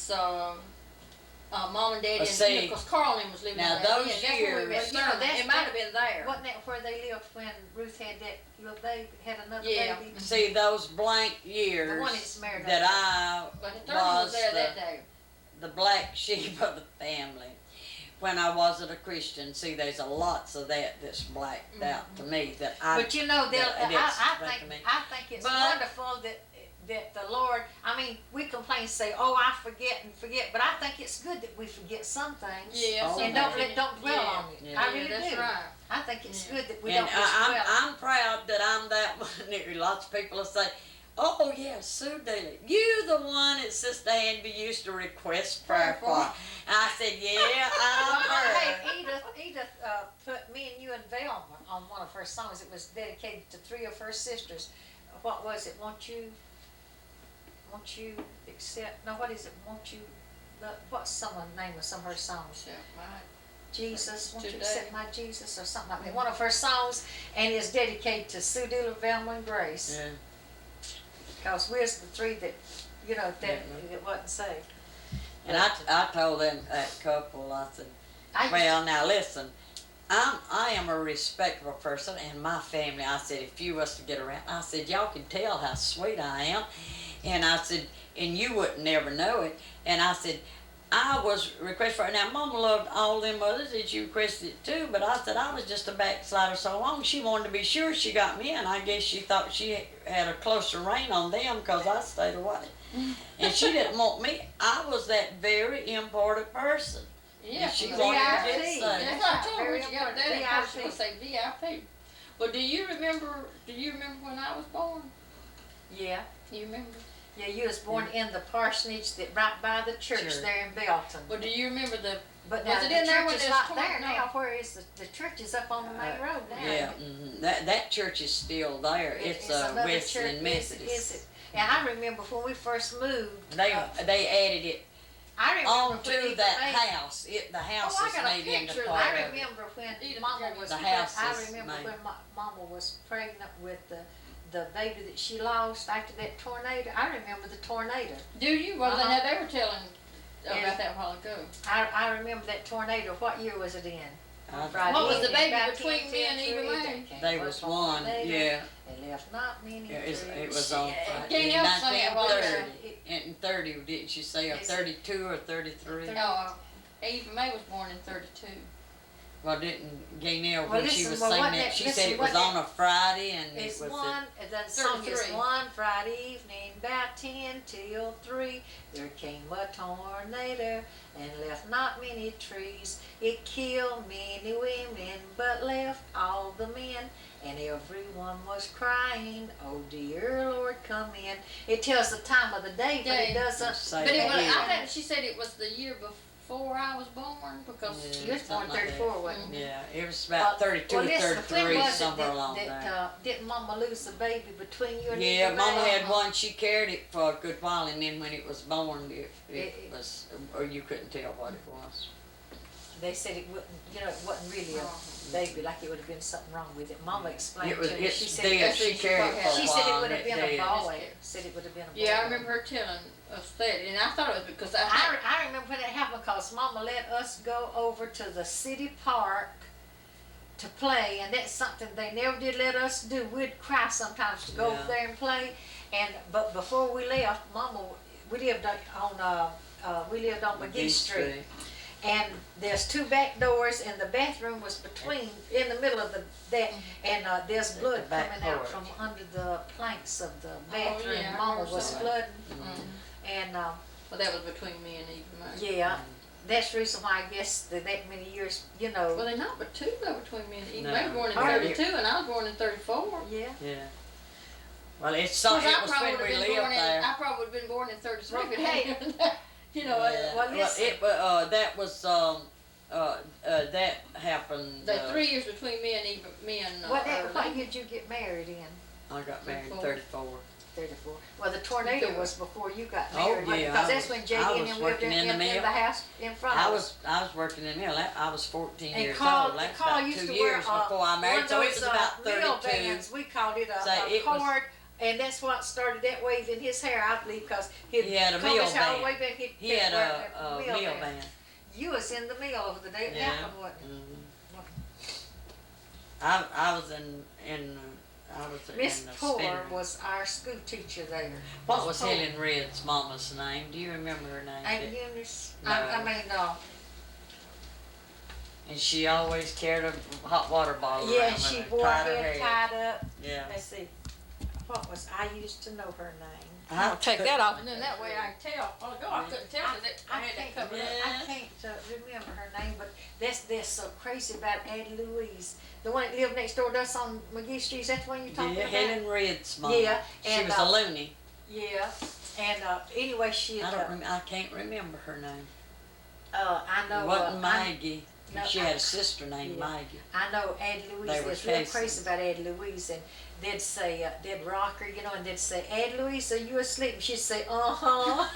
Mom and Daddy, Well, and because Carl and him was living now in that. those That's years- where we met Well, you know, Sterling. It might have been there. Wasn't that where they lived when Ruth had that little baby, had another Yeah. baby? See, those blank The years one that's married that up I But Sterling was was there that day. the black sheep of the family, when I wasn't a Christian, see, there's a lots of that's blacked out to me that I. But you know, that it's black to me. I think it's But- wonderful that the Lord, I mean, we complain and say, oh, I forget and forget, but I think it's good that we forget some things. Yeah, Oh, And don't dwell on it. Yeah. I really that's do. right. I think it's Yeah. good that we And don't just dwell. I'm proud that I'm that one. There are lots of people will say, oh yeah, Sue Daly, you the one that Sister Hanby used to request prayer for. And I said, yeah, I'm her. Hey, Edith put me and you and Velma on one of her songs. It was dedicated to 3 of her sisters. What was it? Won't you accept? No, what is it? Won't you? What's someone's name of some of her songs? Yeah, right. Jesus, won't you Today. accept my Jesus, or something like that. One of her songs, and is dedicated to Sue Dealer, Velma, and Grace. Yeah. Because we're the 3 that, that wasn't saved. And I told them, that couple, I said, I well, now listen, I am a respectable person, and my family, I said, if you was to get around, I said, y'all can tell how sweet I am. And I said, and you wouldn't never know it. And I said, I was requested for it. Now, Mama loved all them others that you requested it too, but I said I was just a backslider so long. She wanted to be sure she got me in. I guess she thought she had a closer rein on them because I stayed away. And she didn't want me. I was that very important person. Yeah, And she VIP. wanted to get saved. That's what I told her Very when she got important. there. She VIP. would say VIP. Well, do you remember when I was born? Yeah. Do you remember? Yeah, you was born in the parsonage that right by the church Church. there in Belton. Well, do you remember the? But Was now it the in there church when is it was not torn? there No. now. Where is the church is up on the main road now. Yeah, that church is still there. It's a another Wesleyan church. Methodist. Is it? And I remember when we first moved. They added it I remember onto when Edith that made- house. The house Oh, I is got a made into picture. part I of it. remember when Edith Mama Jerry. was. The house I is remember made. when Mama was pregnant with the baby that she lost after that tornado. I remember the tornado. Do you? Well, Uh-huh. then they were telling Yeah. about that a while ago. I remember that tornado. What year was it in? I- Friday What was the evening, baby about between 10, me and 10, Eva 3, Mae? that came They up was on one, tornado. yeah. They left not many Yeah, trees. it was on Friday. Danielle sang it while they were- 1930. And 30, didn't she say, or Yes. 32 or 33? No, Eva Mae was born in 32. Well, didn't Gaynell, Well, when she listen, was well, saying what that, that- she listen, said it what was on that- a Friday and It's it was one, the song is 33. one Friday evening, about 10 till 3. There came a tornado and left not many trees. It killed many women, but left all the men. And everyone was crying, oh dear Lord, come in. It tells the time of the day, but Day. it doesn't. Say But it that was, here. I think she said it was the year before I was born because Yeah. She was born something like that. 34, wasn't she? Yeah, it was about 32 or Well, listen, when 33, was it somewhere that- along that, there. didn't Mama lose the baby between you and Yeah, Eva Mama Mae? had one, she carried it for a good while, and then when it was born, it It- was, or you couldn't tell what it was. They said it wouldn't, it wasn't really a baby, like it would have been something wrong with it. Mama explained It was, to me. She it's said, dead, that's she what carried it for a while. she said it would have and been it a dead. boy. Said it would have been a boy. yeah, I remember her telling us that, and I thought it was because I remember when it happened because Mama let us go over to the city park to play, and that's something they never did let us do. We'd cry sometimes to go over Yeah. there and play, but before we left, Mama, we lived on McGee Street. And there's 2 back doors, and the bathroom was in the middle of that, and there's blood the back coming out porch. from under the planks of the bathroom. yeah, I Mama remember was that. flooding, Mhm. and well, that was between me and Eva Mae. yeah, that's the reason why I guess that many years, Well, they not but 2 though between me and Eva. No. Mae was born in Oh, 32, and I was born in 34. yeah. Yeah. Well, it's so, it Course, was when we lived there. I probably would have been born in 33 if it Hey. hadn't been there. You know, Yeah. Well, listen. That was, that happened, the 3 years between me and Eva, What Early. year did you get married in? I got married in 34. 34. 34. Well, the tornado was before you got Oh, married, yeah, because I that's was- when JD I and was them lived working in in the the mill. house in front of us. I was working in the mill. I was 14 And years Carl, old. That's Carl about used 2 to wear years before I married, so it was about mill 32. bands. We called it So a it was- cord, And that's what started that wave in his hair, I believe, because he'd He had a comb meal his hair all band. the way back. He'd He had wear a that meal band. You was in the mill the day it Yeah. happened, wasn't it? I was in I was Miss in the Poor spinning. was our school teacher there. What Miss was Poor. Helen Red's mama's name? Do you remember her name? Aunt Eunice. No. I mean, And she always carried a hot water bottle yeah, around with she her, wore her tied her head hair. tied up. Yeah. Let's see. What was, I used to know her name. I'll take that off, and then that way I can tell. Oh, God, I couldn't tell because I had that can't, covered up. Yeah. I can't remember her name, but that's so crazy about Addie Louise. The one that lived next door to us on McGee Street, is that the one you're talking Yeah, about? Helen Red's mama. Yeah, She and, was a loony. Yeah, and anyway, she I had, don't I can't remember her name. I know, It wasn't I, Maggie. no, She I- had a sister named Yeah. Maggie. I know Addie Louise They were is real Casons. crazy about Addie Louise, and they'd say, they'd rock her, and they'd say, Addie Louise, are you asleep? And she'd say, uh-huh.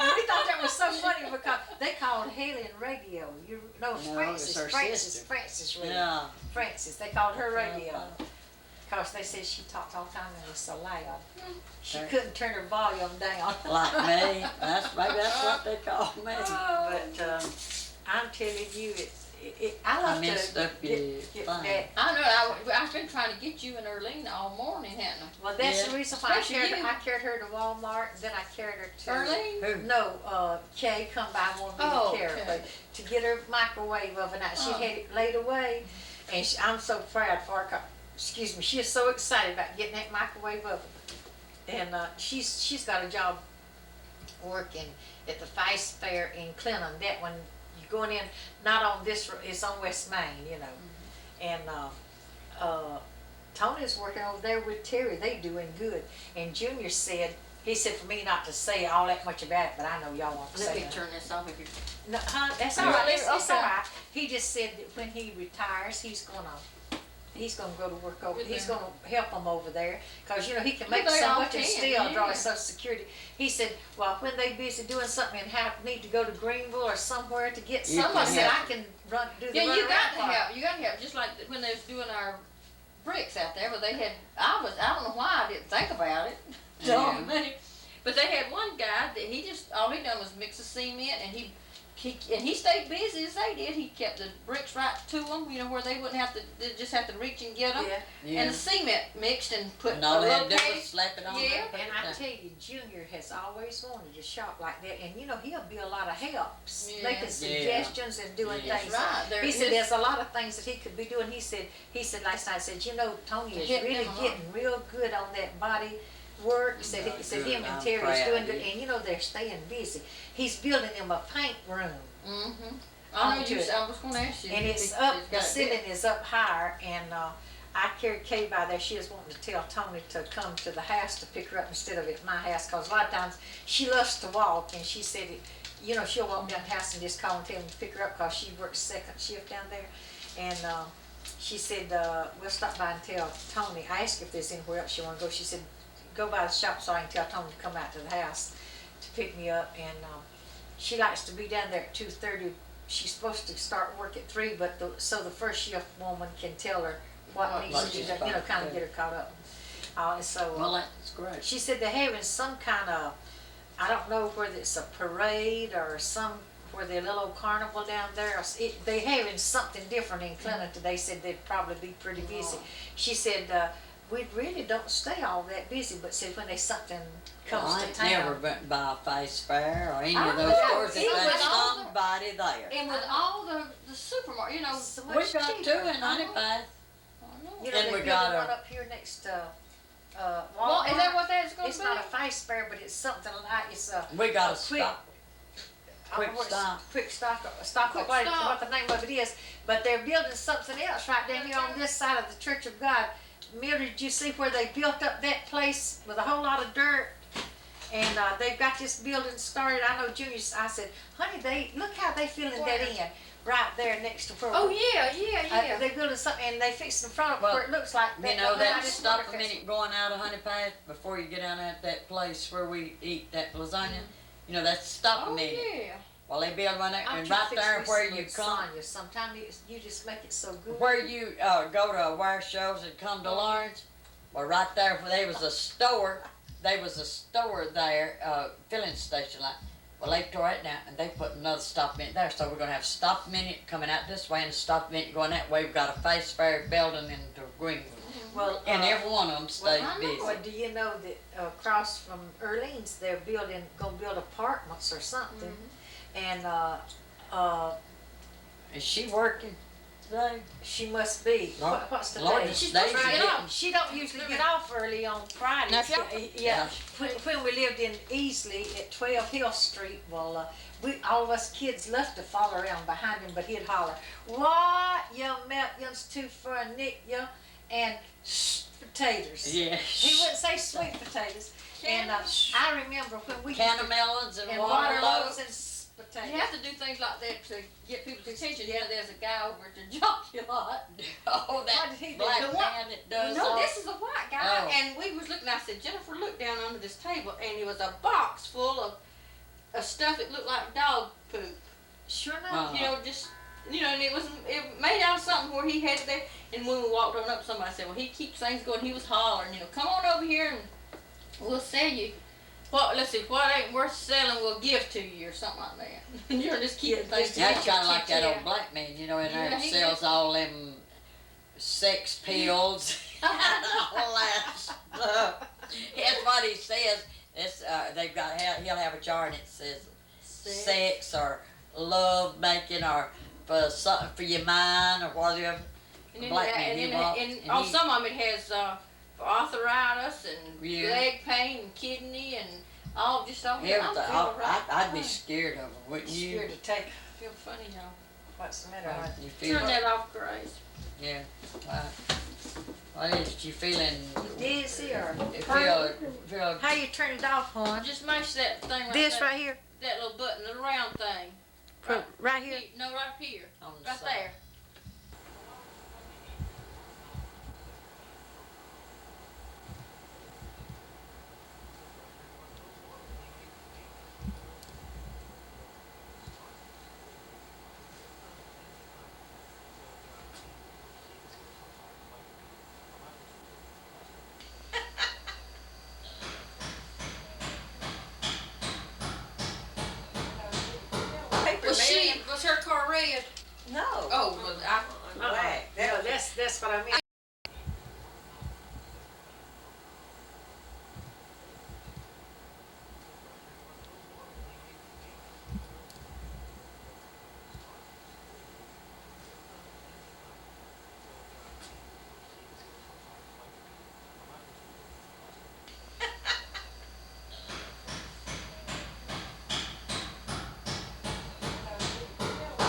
We thought that was so funny because they called Haley in radio. You know, No, it was Frances, her Frances, sister. Frances radio. Yeah. Frances, they called her radio. Uh-huh. Because they said she talked all the time and was so loud. She Right. couldn't turn her volume down. Like me. Maybe that's what they call me. But I'm telling you, I love I messed to up your get thing. that. I know, I've been trying to get you and Erlene all morning, hadn't I? Well, that's Yeah. the reason why Especially you. I carried her to Walmart, and then I carried her to. Erlene? Who? No, Kay come by and wanted me Oh, to carry her, okay. but to get her microwave oven out. She Oh. had it laid away, and I'm so proud for her. Excuse me, she is so excited about getting that microwave oven, and she's got a job working at the Feist Fair in Clinton. That one you're going in, not on this, it's on West Main, and Tony's working over there with Terry. They doing good, and Junior said. He said for me not to say all that much about it, but I know y'all want to Let say me that. turn this off if you. No, that's all You right. want It's me- all okay. right. He just said that when he retires, he's gonna go to work over. With He's them. gonna help them over there, cause he can Well, make they so all much and can, still draw yeah. his Social Security. He said, well, when they busy doing something and need to go to Greenville or somewhere to get You someone, can said I help. can do the Yeah, you got runaround to part." help. You got to help. Just like when they was doing our bricks out there, but they had. I don't know why I didn't think about it. Yeah. But they had one guy that he just all he done was mix the cement, and he stayed busy as they did. He kept the bricks right to them, where they wouldn't have to. They just have to reach and get them. Yeah, Yeah. And the cement mixed and put And all a they had little to do was case. slap it on Yeah. there. and I tell you, Junior has always wanted a shop like that, and he'll be a lot of help, Yeah. making suggestions and doing Yeah. things. That's right. There He said is- there's a lot of things that he could be doing. He said last night, Tony is Hit really them up. getting real good on that body work. He said, Good. him and I'm Terry's proud doing of good, you. and they're staying busy. He's building them a paint room, Mm-hmm. I know Onto you. it. I was going to ask you. and if it's it- up, it's the got ceiling is up higher, and I carried Kay by there. She was wanting to tell Tony to come to the house to pick her up instead of at my house, because a lot of times she loves to walk, and she said, she'll walk down the house and just call and tell him to pick her up, because she works second shift down there. And she said, we'll stop by and tell Tony. I asked if there's anywhere else you want to go. She said, go by the shop so I can tell Tony to come out to the house to pick me up. And she likes to be down there at 2:30. She's supposed to start work at 3, but so the first shift woman can tell her what needs to be done, kind of get her caught up. And so Well, that's great. she said they're having some kind of, I don't know whether it's a parade or where they're a little carnival down there. They're having something different in Clinton today. Said they'd probably be pretty busy. She said, we really don't stay all that busy, but said when there's something comes Well, I to ain't town. never been by a face fair or any I of those know. stores that Even there's with all the- somebody there. And with all the supermarket, So We much got cheaper. two in Honeypath. I know. You know, And they're we building got one a- up here next to Well, Walmart. is that what that's going It's to be? not a face fair, but it's something like it's a. We got a a quick- stop. Quick stop. Quick stop, Quick what stop. the name of it is, but they're building something else right down here on this side of the Church of God. Mildred, did you see where they built up that place with a whole lot of dirt? And they've got this building started. I know Junior, I said, honey, look how they filling that in, right there next to where. Oh yeah. They building something, and they fixing the front of it Well, where it looks like that. You know behind that this stop water a minute festival. going out of Honeypath before you get down at that place where we eat that lasagna? You know, that's stop a Oh minute. yeah. Well, they build one there, I'm and trying right to fix there me where some you come, lasagna. Sometimes you just make it so good. where you go to wire shows and come to Lawrence, Well, right there where there was a store, there, filling station like. Well, they tore it down and they put another stop minute there, so we're gonna have stop minute coming out this way and stop minute going that way. We've got a Face Fair building into Greenwood, Well, and every one of them stays I know busy. well, do you know that across from Earlene's, they're gonna build apartments or something? And, Is she working today? she must be. Lord- What's the Lord, day? it's She's days supposed to are get getting- off. She don't usually get off early on Fridays. Now, if y'all- Yeah, when we lived in Easley at 12 Hill Street, well, all of us kids loved to follow around behind him, but he'd holler, "What, young Melton's too far, Nick, ya?" And potatoes. Yeah. He wouldn't say sweet potatoes. And I remember when we Can of melons and and waterloaves. waterloaves and potatoes. You have to do things like that to get people's attention. You know, there's a guy over at the Jockey Lot. Oh, What that did he do? black The one- man that does No, all. this is a white guy, Oh. and we was looking. I said, Jennifer, look down under this table, and it was a box full of stuff that looked like dog poop. Sure enough. You know, and it made out of something where he had it there. And when we walked on up, somebody said, well, he keeps things going. He was hollering, come on over here and we'll sell you. What ain't worth selling, we'll give to you or something like that. You're just keeping things. That's kind of like that Yeah. old black man, in there Yeah, that he sells all them sex pills and all that stuff. That's what he says. It's, they've got, he'll have a jar and it says sex or love making or for your mind or whatever. And then, Black man, he walks, and and on he- some of them it has for arthritis and Yeah. leg pain and kidney and all just all. Everything. I'd be Fine. scared of him, wouldn't you? Scared to take. I feel funny, y'all. What's the matter? hon? You feel, Turn that off, Grace. yeah. What is it? You feeling? Dizzy or? Feel. How you turn it off, hon? Just mash that thing right This there. right here? That little button, the round thing. Right here? No, right here. On the Right side. there. Was her car red? No. Oh, well, Black. No, that's what I mean.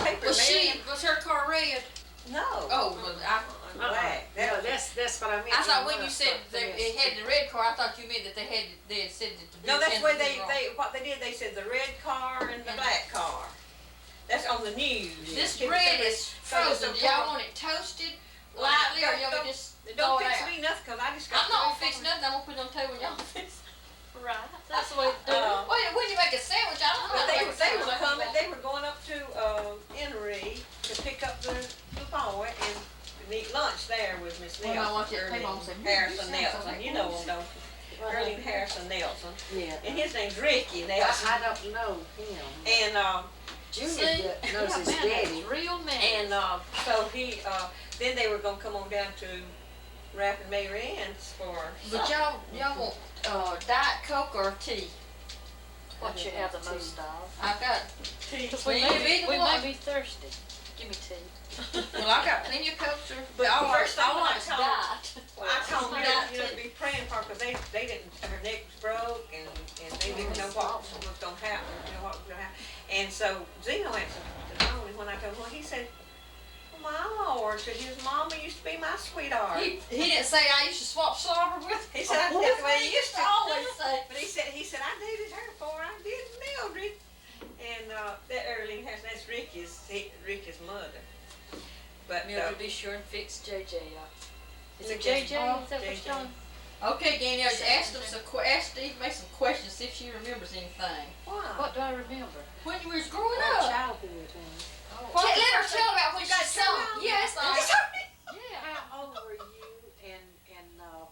Paper was her car red? No. Oh, well, Black. No, that's what I mean. I thought when you said it had the red car, I thought you meant that they had said that the No, that's big where fence was wrong. what they did, they said the red car and the black car. That's on the news. This People bread say- is so frozen. it's Do y'all a- want it toasted lightly or y'all Don't- just throw Don't it fix out? me nothing, cause I just got. I'm not gonna fix nothing. I'm gonna put it on the table and y'all fix it. Right. That's the way to do it. Well, when you make a sandwich, I don't know. But how to make a sandwich. I can coming, go- they were going up to, Emory to pick up the boy and to eat lunch there with Miss Well, I want Nelson, you to take on and say, Erling "Hmm, you Harrison sound so Nelson, like you know this." him, don't you? Erling Harrison Nelson, Yeah. and his name's Ricky Nelson, I don't know him. and, Junior See? knows Yeah, his man, that's daddy. real man. and, so he, then they were gonna come on down to Rapid Mary Ann's for But supper. y'all want Diet Coke or tea? What you have the most of? I've got tea. we may be thirsty. Give me tea. Well, I got plenty of Cokes. But all the first thing all when I ours told- died. Well, I told them, Diet you know, tea. to be praying for her, cause they didn't, her neck was broke and they didn't know what was gonna happen, what was gonna happen. And so Zeno answered the phone, and when I told him, he said, "Oh, my Lord," said his mama used to be my sweetheart. He didn't say I used to swap slobber with. He said, "That's the way he used to." always say. But he said, I dated her before I did Mildred. And, that Erling has, that's Ricky's mother. But, Mildred, be sure and fix JJ up. Is it JJ? JJ? Is that what JJ. you're doing? Okay, Danielle, ask Steve make some questions, see if she remembers anything. why? What do I remember? When you was growing Our up. childhood. Let her tell about when You got she sung. to tell Yes, Yeah, how old were you and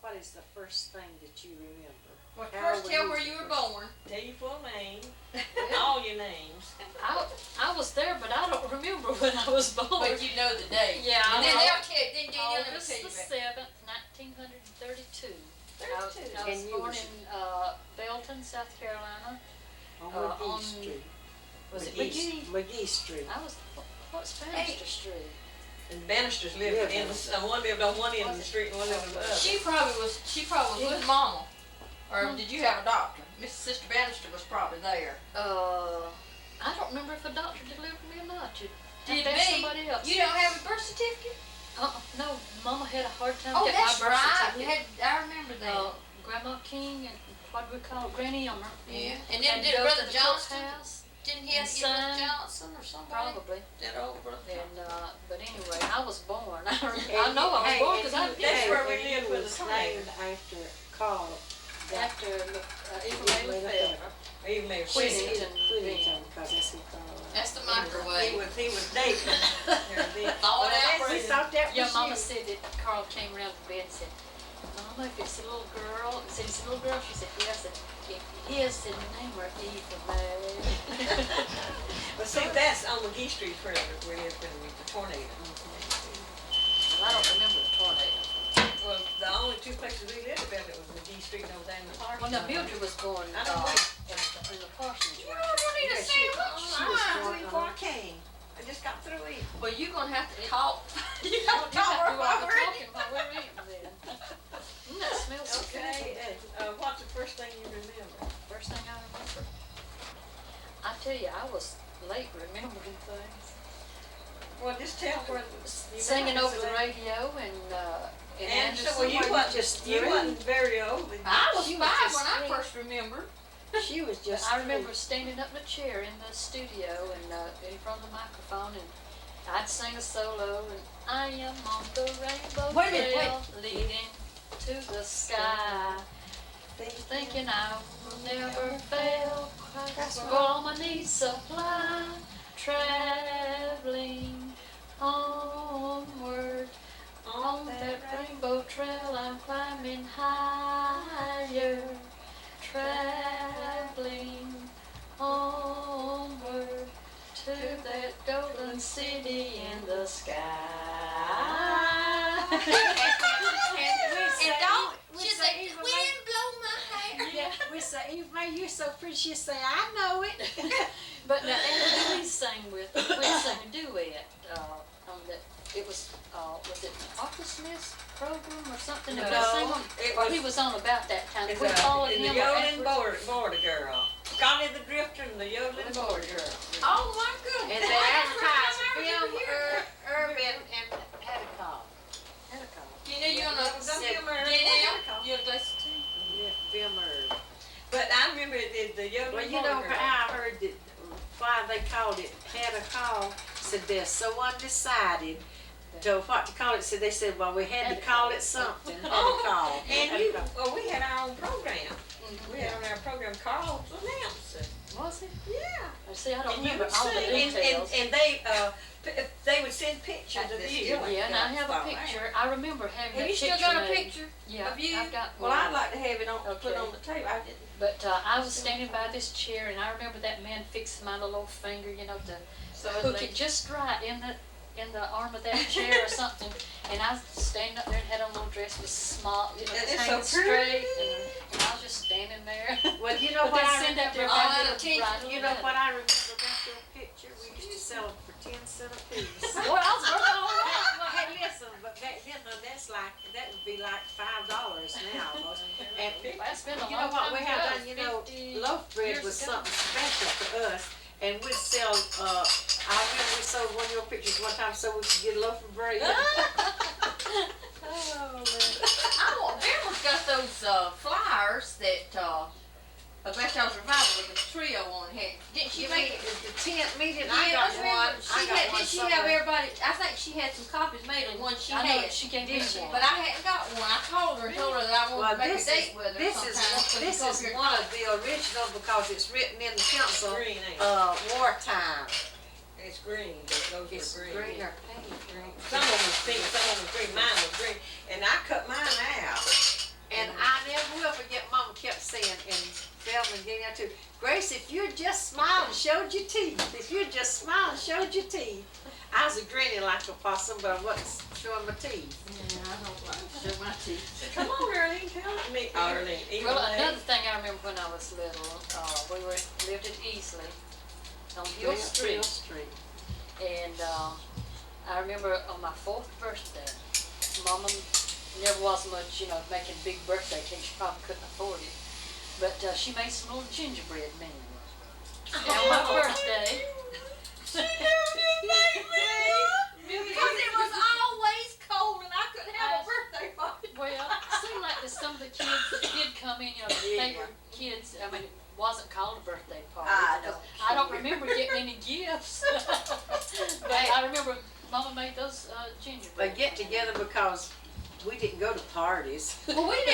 what is the first thing that you remember? Well, How first old tell were where you you were first? born. Tell your full name, all your names. I was there, but I don't remember when I was born. But you know the day. Yeah, And then I know. they'll tell, then Danielle will August tell the you back. 7th, 1932. 32. I was And you born was- in Belton, South Carolina. On on- McGee Street. Was it McGee- McGee? McGee Street. I was, what's Bannister Street? And Bannisters lived in the, one lived on one end of the street and one lived on the other. She probably was with mama. Or did you have a doctor? Miss Sister Bannister was probably there. I don't remember if a doctor delivered me or not. You Did have to ask me? somebody else. You don't have a birth certificate? No, Mama had a hard time Oh, getting my that's birth right. You certificate. had, I remember that. Grandma King and what do we call it, Granny Elmer. Yeah. And Had then to did go Brother to the Johnson? courthouse, Didn't he have to and get Brother son. Johnson or somebody? probably. That old Brother And Johnson. but anyway, I was born. I know I was born because I That's where we and lived you with was the tornado. named after Carl. after Eva May Eva Lefebvre. Even though Whittington. Whittington, because that's who Carl was. That's the he microwave. was dating her then. All Well, that that's- We thought that Yeah, was Mama you. said that Carl came around to bed and said, Mama, if it's a little girl, said it's a little girl. She said, yes. And if it is, then name her Eva May. But see, that's on McGee Street where we lived when the tornado. Well, I don't remember the tornado. Well, the only two places we lived about it was McGee Street and over there in the park. Well, now Mildred was born I don't know. in the parsonage. You don't need a sandwich. she was I born- before I came. I just got through eating. Well, you're gonna have to talk. You You have to have talk to do all the over it. talking while we're eating then. That smells so good. Okay, what's the first thing you remember? First thing I remember. I tell you, I was late remembering things. Well, just tell where Singing over the radio in And Anderson. so, well, you Wasn't wasn't just you three? wasn't very old. I was She was five just when I three. first remembered. She was just. I remember standing up in a chair in the studio and in front of the microphone, and I'd sing a solo, and I am on the rainbow Wait a minute, trail leading to the sky, thinking I will never fail, for all my needs supply, traveling homeward. On that rainbow trail I'm climbing higher, traveling homeward to that golden city in the sky. And don't, we she'd say say, Eva wind blow my hair. Yeah, we say, Eva May, you're so pretty. She'd say, I know it. But now Anna Louise sang with me. We sang a duet on that. It was it Arthur Smith's program or something? That we No, sang on? it Or was- he was on about that time. It's We followed the him yodeling afterwards. border girl. Connie the Drifter and the yodeling border girl. Oh my goodness. And they advertised Bill Urban and had a call. Had a call. You know you're That was gonna, on Bill Murray. Danielle, you're gonna listen to. Yeah, Bill Murray. But I remember the yodeling Well, you border know girl. how I heard that why they called it had a call. Said they're so undecided. So what to call it? So they said, well, we had to call it something. Had a call. And Had you, a call. well, we had our own program. We had on our program Carl's announcing. Was it? Yeah. See, I don't And you remember would all the sing, details. and they would send pictures At of this you. deal. Yeah, and I have a Wow. picture. I remember having Have that you still picture got a made. picture Yeah, of you? I've got Well, one. I'd like to have it on, put Okay. on the tape. I didn't. But I was standing by this chair, and I remember that man fixing my little finger, you know, to So hook it just right in the arm of that chair or something. And I was standing up there and had on a little dress, was small, you know, That just is hanging so straight, pretty. and I was just standing there. Well, you know But what they I send out their remember? all little that attention, bridal You know letter. what I remember about your picture? We used to sell them for 10 cents a piece. Boy, I was working on that. Well, hey, listen, but back then, that would be like $5 now almost. And That's been a you know long what time we have ago, done, you know, 50 loaf bread years was ago. something special to us. And we'd sell, I remember we sold one of your pictures one time so we could get a loaf of bread. Oh, man. I want, Beverly's got those flyers that about y'all's revival with the trio on it. Didn't she You make mean it? the tent meeting? Yeah, I got remember one. She I got had, one did she have somewhere. everybody? I think she had some copies made of one she I know, had. she gave me one. But I hadn't got one. I called her and told her that I Well, wanted to make this a date is, with her this is, sometime. so this she come is here and one talk. of the original because it's written in the pencil, Green, ain't it? wartime. It's green, but those It's were green green. or pink. Some of them was pink, some of them was green. Mine was green, and I cut mine out. And I never will forget, Mama kept saying, and Feldman getting out too, Grace, if you'd just smile and showed your teeth, if you'd just smile and showed your teeth. I was grinning like a possum, but I wasn't showing my teeth. Yeah, I don't like to show my teeth. Come on, Earlene, tell me, Earlene. Well, another thing I remember when I was little, lived in Easley on Hill Street. And I remember on my 4th birthday, Mama never was much, making big birthday cakes. She probably couldn't afford it. But she made some little gingerbread men. And on my birthday. Because it was always cold and I couldn't have a birthday party. Well, it seemed like that some of the kids that did come in, they were kids, I mean, it wasn't called a birthday party. I don't remember getting any gifts. But I remember Mama made those gingerbread. They get together because we didn't go to parties. Well, we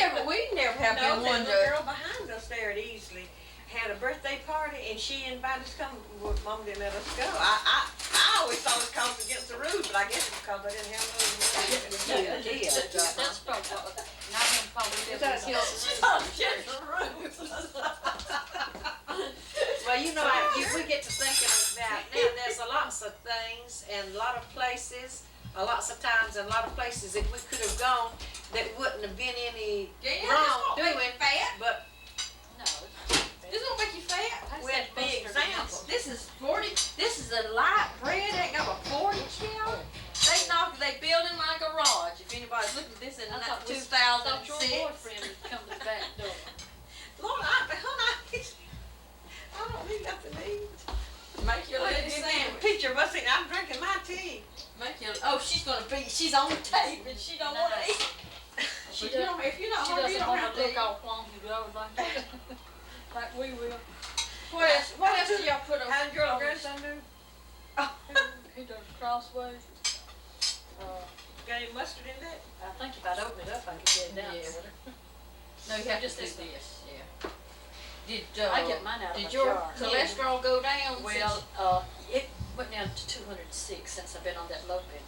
never have No, been the one little to. girl behind us there at Easley had a birthday party and she invited us to come. Well, Mom didn't let us go. I always thought it was called against the rules, but I guess it's because I didn't have no money. That's probably what, and I remember probably living in That's Hills. Well, we get to thinking about now, there's a lots of things and a lot of places, lots of times and a lot of places that we could have gone that wouldn't have been any wrong doing, but No. This don't make you fat. We had to be examples. This is 40. This is a light bread. Ain't got a 40 calorie. They build in my garage. If anybody's looking at this in I thought your 2006. boyfriend would come to the back door. Lord, I don't need nothing to eat. Make your Look at lady this sandwich. picture of us eating. I'm drinking my tea. Make your. Oh, she's on the table and she don't want to eat. She But you don't, if you're not She hungry, you doesn't don't want have to to look eat. all plummy road like that, like we will. What else do y'all put on? How did your grandson do? He does crossways. Got any mustard in that? I think if I'd open it up, I could get it down. Yeah. No, you have Just to do this one. this. Yeah. Did I get mine out of did a your jar. cholesterol go down? Well, it went down to 206 since I've been on that low bed.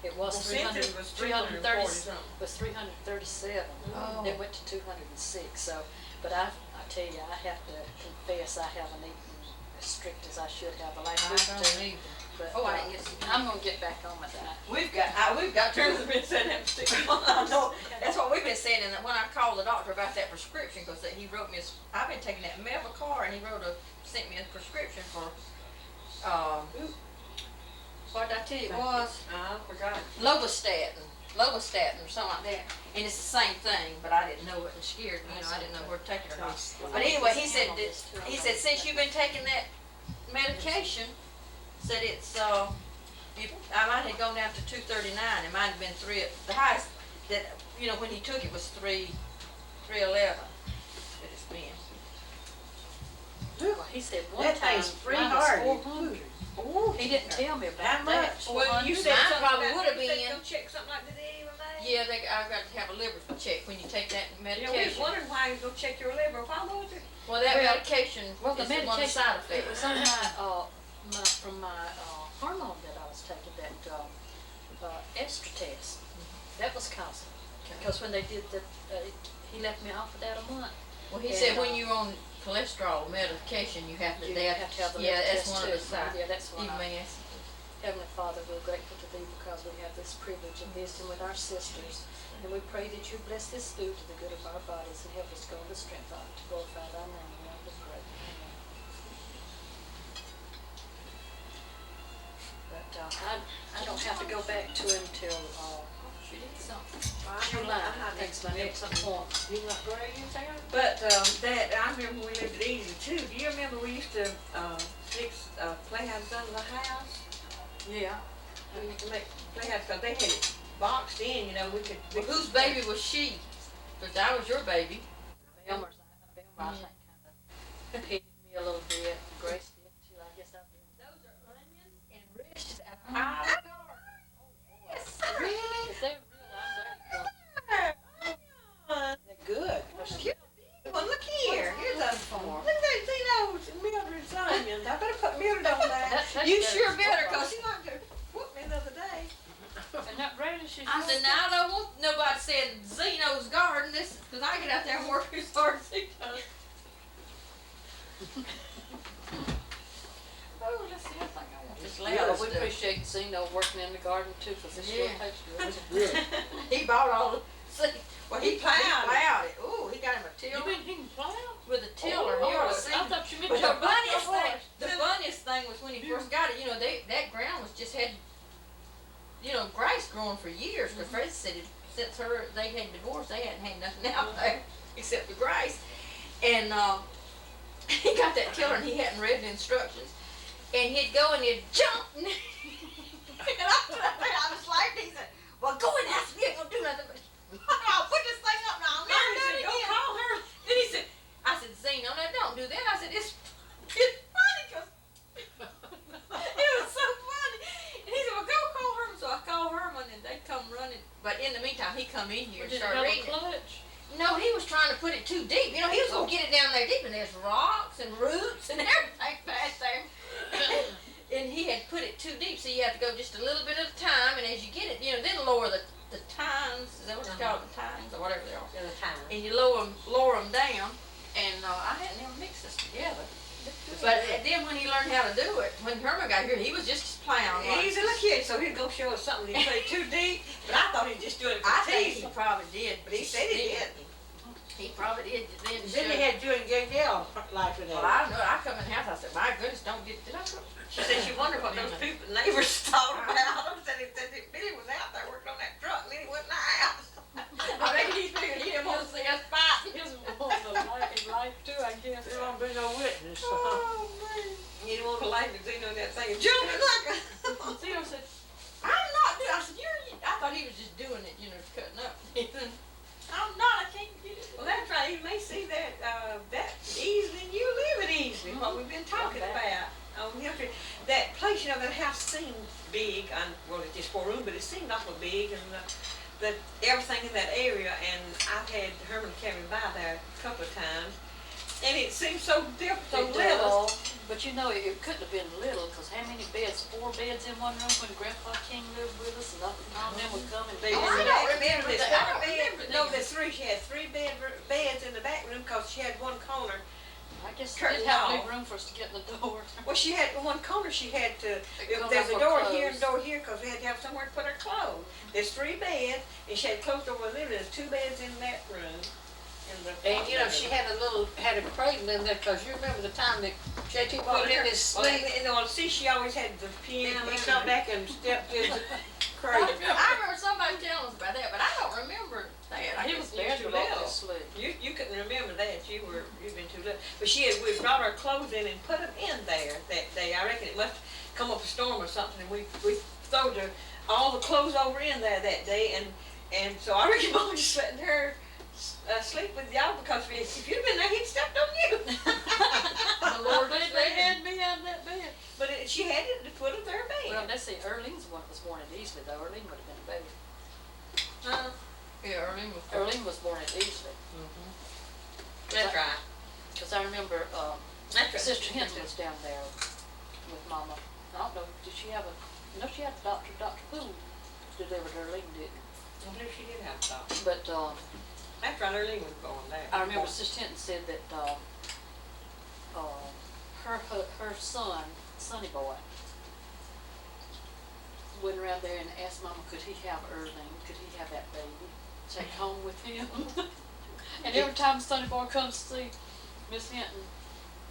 It was Well, 300, since it was 330, 240 something. was 337. Oh. It went to 206. So, but I tell you, I have to confess, I haven't eaten as strict as I should have the last week or two. But Oh, I didn't get some. I'm gonna get back on with that. We've got terms of been saying that for 6 months. I know. That's what we've been saying. And when I called the doctor about that prescription, because he wrote me, I've been taking that Mevacor, and he sent me a prescription for, what did I tell you it was? I forgot. Lovastatin or something like that. And it's the same thing, but I didn't know it and scared me. I didn't know where to take it or not. But anyway, he said since you've been taking that medication, said it's I might have gone down to 239. It might have been the highest that when he took it was 311 that it's been. Well, he said one that time thing's free mine was hard. 400. Oh, He didn't tell me How about that. much? Well, you 400. said Mine something probably about, would have you said been. go check something like that anyway. Yeah, I've got to have a liver check when you take that Yeah, we was medication. wondering why you go check your liver. Why was it? Well, that Well, medication Well, the is one of the medication, side it effects. was on from my hormone that I was taking, that estrotest. That was causing it. Because when they did he left me off of that a month. Well, he And, said when you're on cholesterol medication, you have to. You They have to have the yeah, liver that's test one too. of the side. Yeah, that's one. Even may ask. Heavenly Father, we're grateful to Thee because we have this privilege of visiting with our sisters. And we pray that you bless this food to the good of our bodies and help us go in the strength of it to glorify Thy name. We have to pray. Amen. But I don't have to go back to him till She did something. July. I think's my next appointment. You not ready, Sarah? But I remember when we lived at Easy too. Do you remember we used to fix playhouse under the house? Yeah. We used to make playhouse because they had it boxed in. We could. Well, whose baby was she? Because I was your baby. Belmer's, I think, kind of hated me a little bit. Grace did too. I guess I've been. Those are onions and radishes out of Ah, Yes, Really? If they they're good. well, look here. Here's a look at that. See those Mildred's onions. I better put Mildred on that. That's You better sure than better, football. cause She liked to whoop me the other day. And that radish is I said, now I don't want nobody saying Zeno's garden, this, cause I get out there and work as hard as he does. Oh, let's see, I think I want this Yeah, latest we stuff. appreciate Zeno working in the garden too, cause it sure Yeah. tastes good. He bought all the, see, Well, he plowed. it. Ooh, he got him a You tiller been eating plow? with a tiller. Oh, You ought to I see. thought you meant But your the funniest butt. thing, was when he first got it, you know, that ground was just had, you know, grass growing for years. Because Fred said since they had divorced, they hadn't had nothing out there except the grass. And he got that tiller and he hadn't read the instructions. And he'd go and he'd jump. And I was like, he said, well, go in the house, you ain't gonna do nothing. But I'll put this thing up now. I'll never do it again. Call her. Then he said, I said, Zeno, now don't do that. I said, it's funny because it was so funny. And he said, well, go call Herman. So I called Herman and they come running. But in the meantime, he come in here and Did it started have a reading it. clutch? No, he was trying to put it too deep. You know, he was gonna get it down there deep, and there's rocks and roots and everything back there. And he had put it too deep, so you have to go just a little bit at a time. And as you get it, you know, then lower the tines. Is that what you call it, the tines or whatever they are? In the time. And you lower them down. And I hadn't ever mixed this together. But then when he learned how to do it, when Herman got here, he was just plowing. He's a little kid, so he'd go show us something. He'd play too deep, but I thought he'd just do it for I think he teasing. probably did. But he said he didn't. He probably did. Then Then they had you and Danielle like for Well, that. I know. I come in the house. I said, "My goodness, don't get." Did I go? She said she wondered what those people, neighbors thought about him. Said that Billy was out there working on that truck and then he went in the house. I think he's figured he didn't want to see us fighting. He was wanting to like his life too, I guess. There won't be no witness. Oh, man. You didn't want to like Zeno in that thing and jumping like a... Zeno said, "I'm not doing." I said, I thought he was just doing it, you know, cutting up. I'm not. I can't get it. Well, that's right. You may see that that easily, and you live it easily. What we've been talking about on Hill Street. That place, you know, that house seemed big. Well, it's just 4 rooms, but it seemed awful big, and the everything in that area. And I've had Herman carry by there a couple of times, and it seemed so different, so It little. does. But you know, it couldn't have been little, because how many beds? 4 beds in one room when Grandpa King lived with us, and all of them would come and They Oh, didn't I don't have- remember there's that. I 4 don't beds. remember No, that. there's 3. She had 3 beds in the back room because she had one corner. I guess they Curtain did have wall. big room for us to get in the door. Well, she had in one corner. She had to. Come There's up a with door here and a clothes. door here because we had to have somewhere to put her clothes. There's 3 beds, and she had closed over the living room. There's 2 beds in that room. And you know, she had a cradle in there, cause you remember the time that JT Well, put in his sleep. see, she always had the piano. He come back and stepped in the I cradle. remember somebody telling us about that, but I don't remember that. I He guess was you bad too to little. walk to sleep. You couldn't remember that. You've been too little. But we brought our clothes in and put them in there that day. I reckon it must come up a storm or something, and we threw all the clothes over in there that day, and so I reckon Mom just letting her sleep with y'all because if you'd been there, he'd stepped on you. The Lord They had me out of that bed. But she had it at the foot of their Well, bed. let's see, Earlene's one was born at Easley, though. Earlene would have been a baby. Yeah, Erling was. Earlene was born at Easley. That's right. Because I remember That's right. Sister Hinton was down there with Mama. I don't know, did she have no, she had a doctor, Dr. Poole delivered Earlene, didn't. I believe she did have a doctor. But That's right, Earlene was born there. I remember Sister Hinton said that her son, Sonny Boy, went around there and asked Mama, could he have Earlene? Could he have that baby? Take home with him? And every time Sonny Boy comes to see Miss Hinton,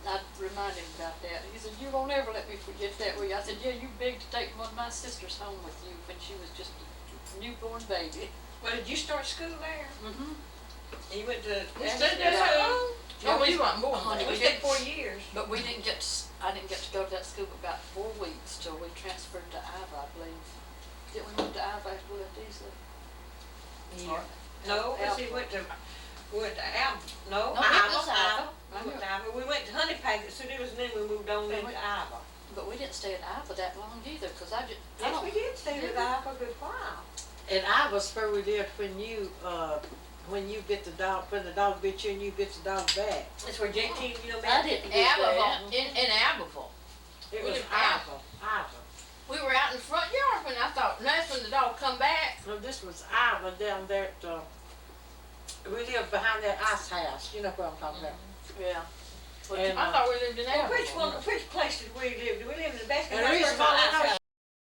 I'd remind him about that. He said, you won't ever let me forget that, will you? I said, yeah, you begged to take one of my sisters home with you when she was just a newborn baby. Well, did you start school there? Mm-hmm. And you went to... We stayed there so long? Yeah, Oh, we want more than honey, that. We stayed 4 years. But we didn't get to, I didn't get to go to that school for about 4 weeks till we transferred to Iva, I believe. Didn't we move to Iva after we left Easley? Or- No, let's see, we went to Alva. No, No, it was Iva. Iva. We went to Iva. We went to Honey Pack at St. Louis, and then we moved on into Iva. But we didn't stay at Iva that long either, because I Yes, don't, we did stay with Iva a good while. And I was where we lived when you get the dog, when the dog bit you and you get the dog back. That's where JT, you know, I didn't get that. Abbeville, in Abbeville. It We was lived out. Iva. We were out in the front yard when I thought, And that's when the dog come back. No, this was Iowa down there at, we lived behind that ice house, you know what I'm talking about. Yeah. And, I thought we lived in Well, that. which place did we live? Did we live in the basket and